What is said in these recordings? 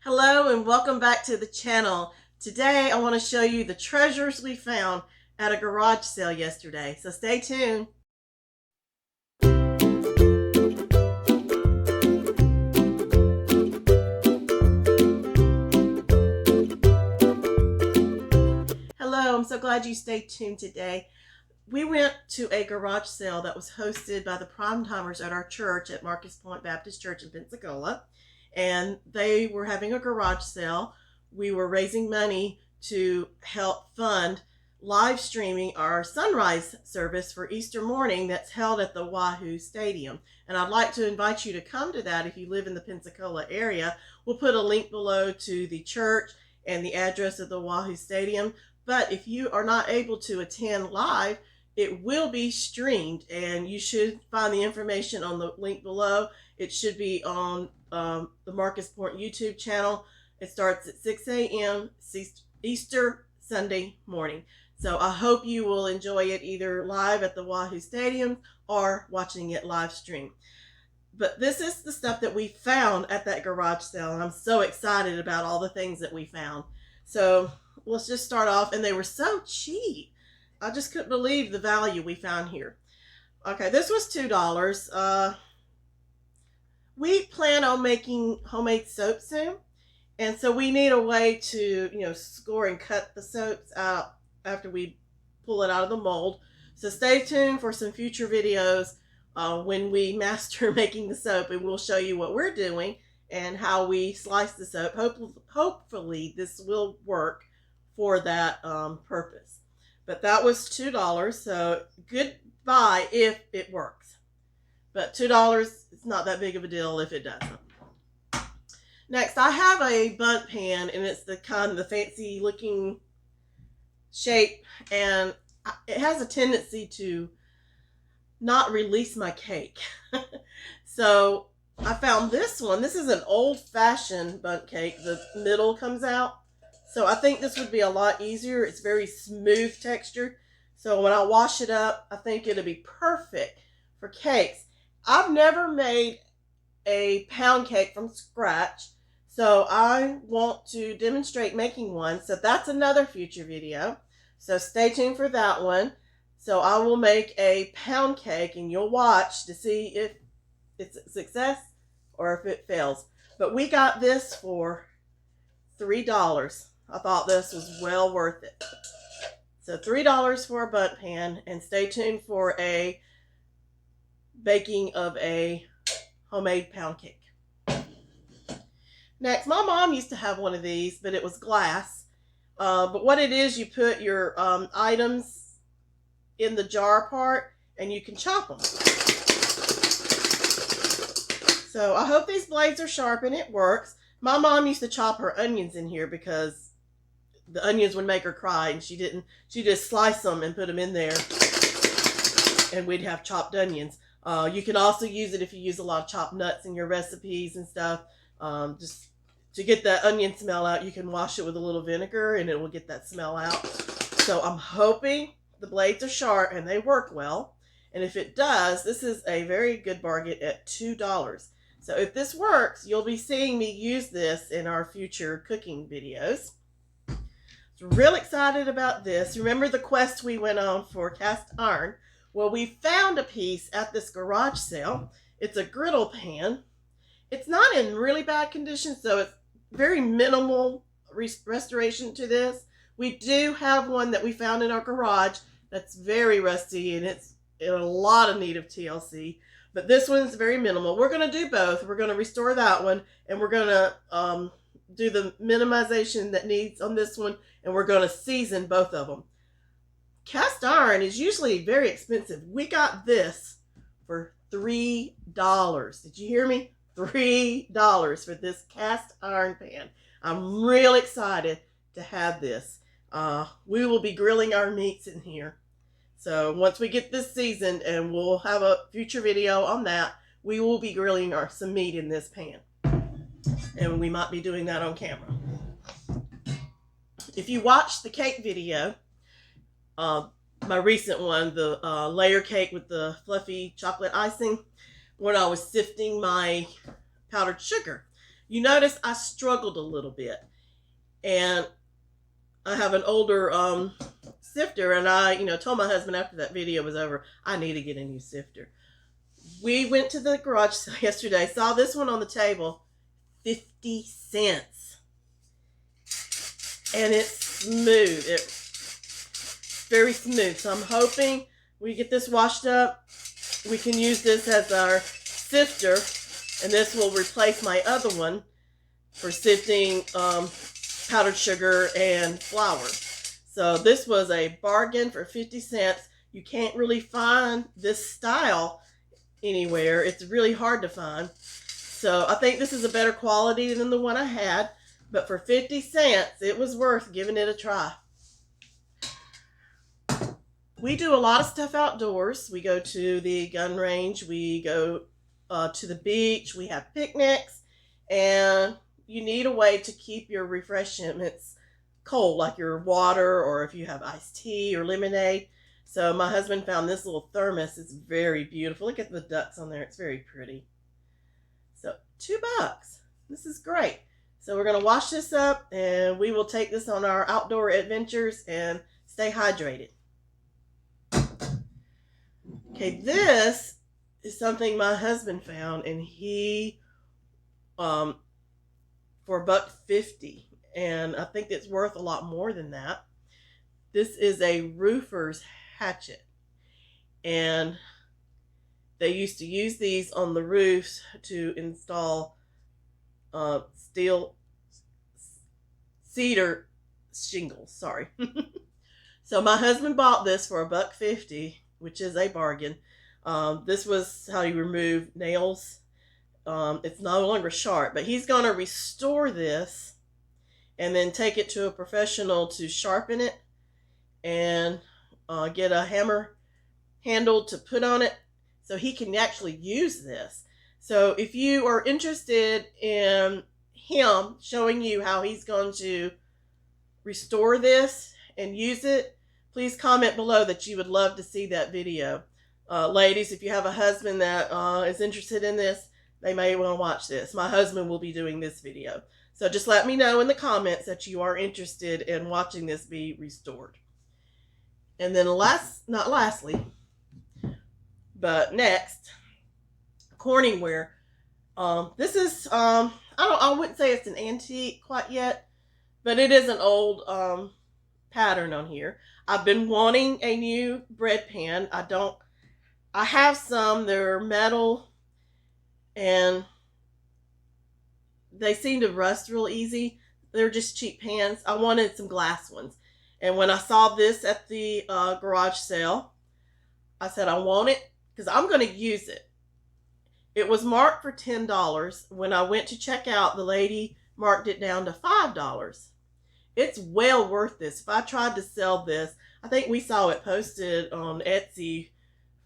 Hello and welcome back to the channel. Today I want to show you the treasures we found at a garage sale yesterday, so stay tuned. Hello, I'm so glad you stayed tuned today. We went to a garage sale that was hosted by the Prime Timers at our church at Marcus Point Baptist Church in Pensacola. And they were having a garage sale. We were raising money to help fund live streaming our sunrise service for Easter morning that's held at the Wahoo Stadium. And I'd like to invite you to come to that if you live in the Pensacola area. We'll put a link below to the church and the address of the Wahoo Stadium. But if you are not able to attend live, it will be streamed, and you should find the information on the link below. It should be on the Marcus Point YouTube channel. It starts at 6 a.m. Easter Sunday morning. So I hope you will enjoy it either live at the Wahoo Stadium or watching it live stream. But this is the stuff that we found at that garage sale, and I'm so excited about all the things that we found. So let's just start off, and they were so cheap. I just couldn't believe the value we found here. Okay, this was $2. We plan on making homemade soap soon, and so we need a way to, score and cut the soaps out after we pull it out of the mold. So stay tuned for some future videos when we master making the soap, and we'll show you what we're doing and how we slice the soap. Hopefully this will work for that purpose. But that was $2, so good buy if it works. But $2, it's not that big of a deal if it doesn't. Next, I have a bundt pan, and it's the fancy looking shape, and it has a tendency to not release my cake. So I found this one. This is an old-fashioned bundt cake. The middle comes out. So I think this would be a lot easier. It's very smooth texture. So when I wash it up, I think it'll be perfect for cakes. I've never made a pound cake from scratch, so I want to demonstrate making one. So that's another future video. So stay tuned for that one. So I will make a pound cake, and you'll watch to see if it's a success or if it fails. But we got this for $3. I thought this was well worth it. So $3 for a bundt pan, and stay tuned for a baking of a homemade pound cake. Next, my mom used to have one of these, but it was glass. But what it is, you put your items in the jar part, and you can chop them. So I hope these blades are sharp and it works. My mom used to chop her onions in here because the onions would make her cry, and she didn't. She just slice them and put them in there, and we'd have chopped onions. You can also use it if you use a lot of chopped nuts in your recipes and stuff. Just to get that onion smell out, you can wash it with a little vinegar, and it will get that smell out. So I'm hoping the blades are sharp and they work well. And if it does, this is a very good bargain at $2. So if this works, you'll be seeing me use this in our future cooking videos. Real excited about this. Remember the quest we went on for cast iron? Well, we found a piece at this garage sale. It's a griddle pan. It's not in really bad condition, so it's very minimal restoration to this. We do have one that we found in our garage that's very rusty, and it's in a lot of need of TLC. But this one's very minimal. We're going to do both. We're going to restore that one, and we're going to do the minimization that needs on this one, and we're going to season both of them. Cast iron is usually very expensive. We got this for $3. Did you hear me? $3 for this cast iron pan. I'm real excited to have this. We will be grilling our meats in here. So once we get this seasoned, and we'll have a future video on that, we will be grilling some meat in this pan. And we might be doing that on camera. If you watched the cake video, my recent one, the layer cake with the fluffy chocolate icing, when I was sifting my powdered sugar, You notice I struggled a little bit, and I have an older sifter, and I, told my husband after that video was over, I need to get a new sifter. We went to the garage sale yesterday, saw this one on the table, 50 cents. And it's smooth. It's very smooth. So I'm hoping we get this washed up. We can use this as our sifter, and this will replace my other one for sifting powdered sugar and flour. So this was a bargain for 50 cents. You can't really find this style anywhere. It's really hard to find. So I think this is a better quality than the one I had. But for 50 cents, it was worth giving it a try. We do a lot of stuff outdoors. We go to the gun range. We go to the beach. We have picnics. And you need a way to keep your refreshments cold, like your water, or if you have iced tea or lemonade. So my husband found this little thermos. It's very beautiful. Look at the ducks on there. It's very pretty. So $2. This is great. So we're going to wash this up, and we will take this on our outdoor adventures and stay hydrated. Okay, this is something my husband found, and he, for $1.50, and I think it's worth a lot more than that. This is a roofer's hatchet, and they used to use these on the roofs to install cedar shingles. Sorry. So my husband bought this for $1.50, which is a bargain. This was how you remove nails. It's no longer sharp, but he's going to restore this and then take it to a professional to sharpen it and get a hammer handle to put on it so he can actually use this. So if you are interested in him showing you how he's going to restore this and use it, please comment below that you would love to see that video. Ladies, if you have a husband that is interested in this, they may want to watch this. My husband will be doing this video. So just let me know in the comments that you are interested in watching this be restored. And then not lastly, but next, Corningware. This is, I wouldn't say it's an antique quite yet, but it is an old pattern on here. I've been wanting a new bread pan. I have some, they're metal, and they seem to rust real easy. They're just cheap pans. I wanted some glass ones. And when I saw this at the garage sale, I said I want it because I'm going to use it. It was marked for $10. When I went to check out, the lady marked it down to $5. It's well worth this. If I tried to sell this, I think we saw it posted on Etsy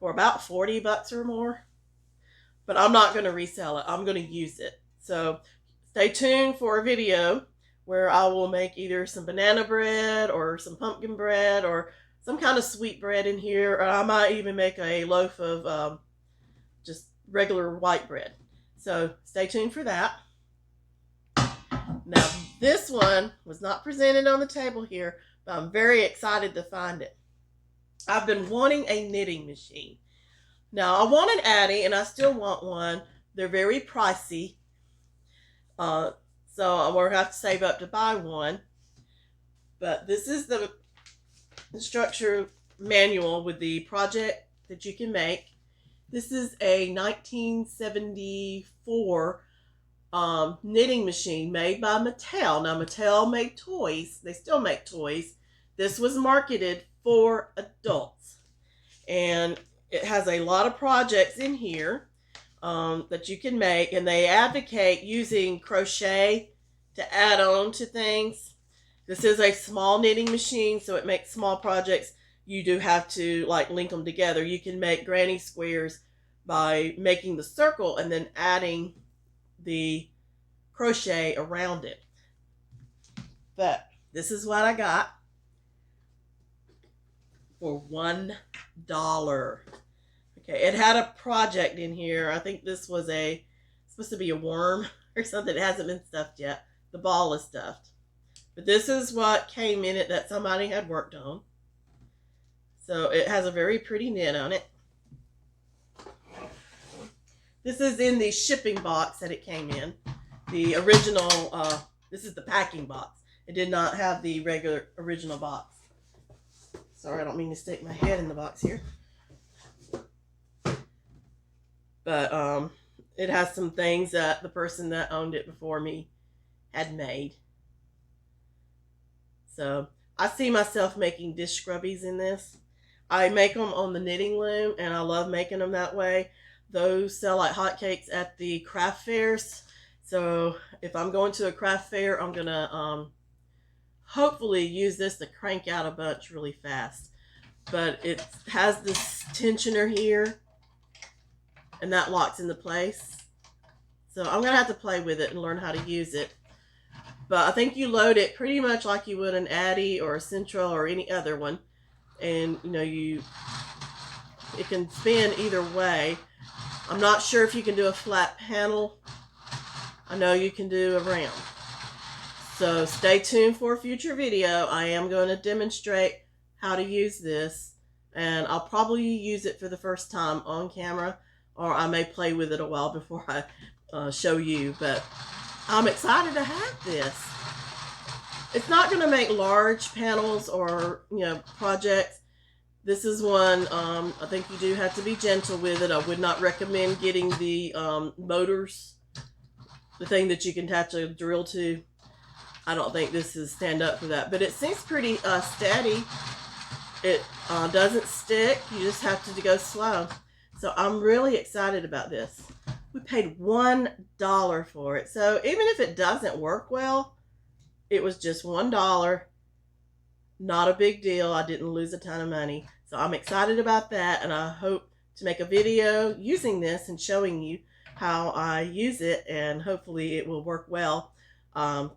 for about $40 or more. But I'm not going to resell it. I'm going to use it. So stay tuned for a video where I will make either some banana bread or some pumpkin bread or some kind of sweet bread in here. Or I might even make a loaf of just regular white bread. So stay tuned for that. Now this one was not presented on the table here, but I'm very excited to find it. I've been wanting a knitting machine. Now I want an Addy and I still want one. They're very pricey. So I'm going to have to save up to buy one. But this is the instruction manual with the project that you can make. This is a 1974 knitting machine made by Mattel. Now Mattel made toys. They still make toys. This was marketed for adults. And it has a lot of projects in here that you can make. And they advocate using crochet to add on to things. This is a small knitting machine, so it makes small projects. You do have to link them together. You can make granny squares by making the circle and then adding the crochet around it. But this is what I got for $1. Okay, it had a project in here. I think this was supposed to be a worm. or something. It hasn't been stuffed yet. The ball is stuffed. But this is what came in it that somebody had worked on. So it has a very pretty knit on it. This is in the shipping box that it came in. The original, this is the packing box. It did not have the regular original box. Sorry, I don't mean to stick my head in the box here. But it has some things that the person that owned it before me had made. So I see myself making dish scrubbies in this. I make them on the knitting loom, and I love making them that way. Those sell like hotcakes at the craft fairs. So if I'm going to a craft fair, I'm going to hopefully use this to crank out a bunch really fast. But it has this tensioner here, and that locks into place. So I'm going to have to play with it and learn how to use it. But I think you load it pretty much like you would an Addy or a Central or any other one. And, you know, it can spin either way. I'm not sure if you can do a flat panel. I know you can do a round. So stay tuned for a future video. I am going to demonstrate how to use this. And I'll probably use it for the first time on camera. Or I may play with it a while before I show you. But I'm excited to have this. It's not going to make large panels or, projects. This is one, I think you do have to be gentle with it. I would not recommend getting the motors, the thing that you can attach a drill to. I don't think this is stand up for that. But it seems pretty steady. It doesn't stick. You just have to go slow. So I'm really excited about this. We paid $1 for it. So even if it doesn't work well, it was just $1. Not a big deal. I didn't lose a ton of money. So I'm excited about that, and I hope to make a video using this and showing you how I use it, and hopefully it will work well. I'm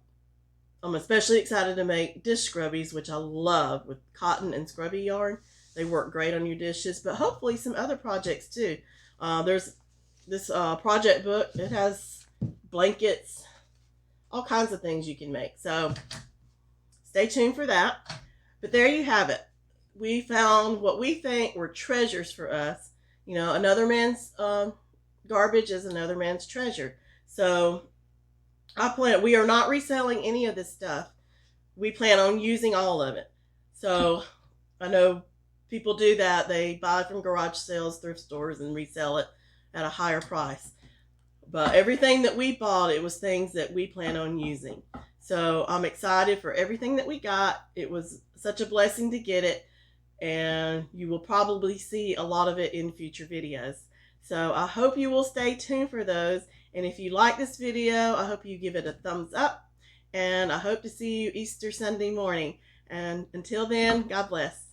especially excited to make dish scrubbies, which I love, with cotton and scrubby yarn. They work great on your dishes, but hopefully some other projects too. There's this project book. It has blankets, all kinds of things you can make. So stay tuned for that. But there you have it. We found what we think were treasures for us. Another man's garbage is another man's treasure. So we are not reselling any of this stuff. We plan on using all of it. So I know people do that. They buy from garage sales, thrift stores, and resell it at a higher price. But everything that we bought, it was things that we plan on using. So I'm excited for everything that we got. It was such a blessing to get it. And you will probably see a lot of it in future videos. So I hope you will stay tuned for those. And if you like this video, I hope you give it a thumbs up. And I hope to see you Easter Sunday morning. And until then, God bless.